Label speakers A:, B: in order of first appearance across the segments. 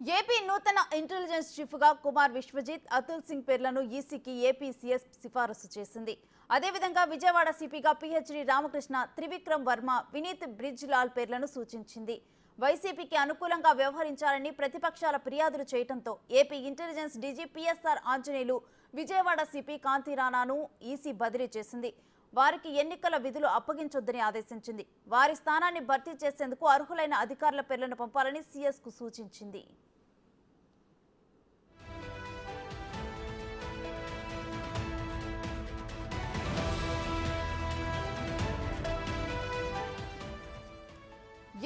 A: AP నూతన intelligence chief గా కుమార్ విశ్వజిత్, అతుల్ సింగ్ పేర్లను ఈసీకి ఏపీ సీఎస్ సిఫారసు చేసింది. అదేవిధంగా విజయవాడ సిపిగా పిహెచ్డి రామకృష్ణ, త్రివిక్రమ్ వర్మ, వినీత్ బ్రిజ్ లాల్ పేర్లను సూచించింది. వైసీపీకి అనుకూలంగా వ్యవహరించాలని ప్రతిపక్షాల ఫిర్యాదులు చేయడంతో AP intelligence DG PSR Anjaneyulu Vijayawada CP Kanthi రాణాను ఈసీ బదిలీ చేసింది. వారికి ఎన్నికల విధులు అప్పగించొద్దని ఆదేశించింది. వారి స్థానాన్ని భర్తీ చేసేందుకు అర్హులైన అధికారుల పేర్లను పంపాలని సీఎస్ కు సూచించింది.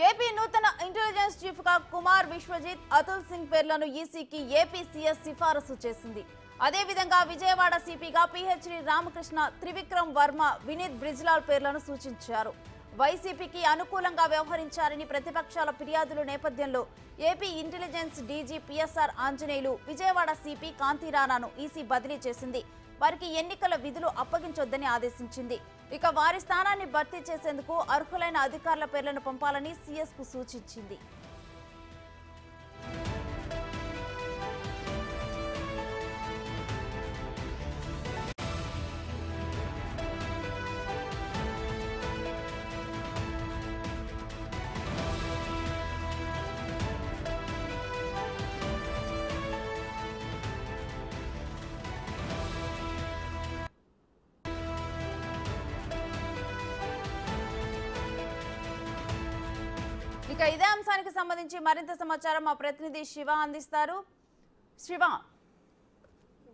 A: ఏపీ నూతన ఇంటెలిజెన్స్ చీఫ్ గా కుమార్ విశ్వజిత్, అతుల్ సింగ్ పేర్లను ఈసీకి ఏపీ సీఎస్ సిఫారసు చేసింది. అదేవిధంగా విజయవాడ సిపిగా పిహెచ్డి రామకృష్ణ, త్రివిక్రమ్ వర్మ, వినీత్ బ్రిజ్లాల్ పేర్లను సూచించారు. వైసీపీకి అనుకూలంగా వ్యవహరించారని ప్రతిపక్షాల ఫిర్యాదుల నేపథ్యంలో AP intelligence DG PSR Anjaneyulu Vijayawada CP Kanthi రాణాను ఈసీ బదిలీ చేసింది. వారికి ఎన్నికల విధులు అప్పగించొద్దని ఆదేశించింది. ఇక వారి స్థానాన్ని భర్తీ చేసేందుకు అర్హులైన అధికారుల పేర్లను పంపాలని సీఎస్ కు సూచించింది. ఇక ఇదే అంశానికి సంబంధించి మరింత సమాచారం మా ప్రతినిధి శివ అందిస్తారు. శివ,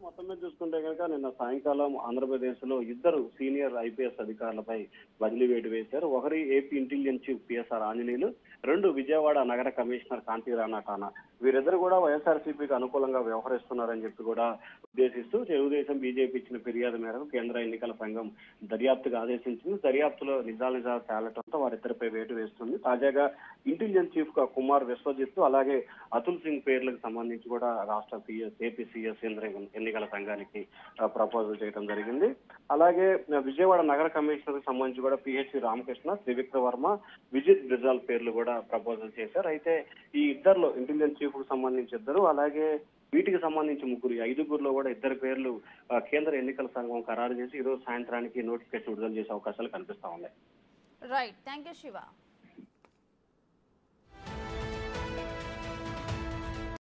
B: మొత్తం మీద చూసుకుంటే కనుక నిన్న సాయంకాలం ఆంధ్రప్రదేశ్ లో ఇద్దరు సీనియర్ ఐపీఎస్ అధికారులపై బదిలీ వేటు వేశారు. ఒకరి AP intelligence chief PSR Anjaneyulu, రెండు విజయవాడ నగర కమిషనర్ కాంతి రాణా. వీరిద్దరు కూడా వైఎస్ఆర్సీపీకి అనుకూలంగా వ్యవహరిస్తున్నారని చెప్పి కూడా ఉద్దేశిస్తూ తెలుగుదేశం బీజేపీ ఇచ్చిన ఫిర్యాదు మేరకు కేంద్ర ఎన్నికల సంఘం దర్యాప్తుకు ఆదేశించింది. దర్యాప్తులో నిజాలు తేలటంతో వారిద్దరిపై వేటు వేస్తుంది. తాజాగా ఇంటెలిజెన్స్ చీఫ్ గా కుమార్ విశ్వజిత్, అలాగే అతుల్ సింగ్ పేర్లకు సంబంధించి కూడా రాష్ట్ర ఏపీ సీఎస్ ఎన్నికల సంఘానికి ప్రపోజల్ చేయడం జరిగింది. అలాగే విజయవాడ నగర కమిషనర్ కి సంబంధించి కూడా పిహెచ్డి రామకృష్ణ, త్రివిక్రమ్ వర్మ, విజిత్ బ్రిజాల్ పేర్లు కూడా ప్రపోజల్ చేశారు. అయితే ఈ ఇద్దరులో ఇంటెలిజెన్స్ చీఫ్ కు సంబంధించి ఇద్దరు, అలాగే వీటికి సంబంధించి ముగ్గురు, ఐదుగురులో కూడా ఇద్దరు పేర్లు కేంద్ర ఎన్నికల సంఘం ఖరారు చేసి ఈ రోజు సాయంత్రానికి నోటిఫికేషన్ విడుదల చేసే అవకాశాలు కనిపిస్తా ఉన్నాయి.
A: Right, thank you Shiva.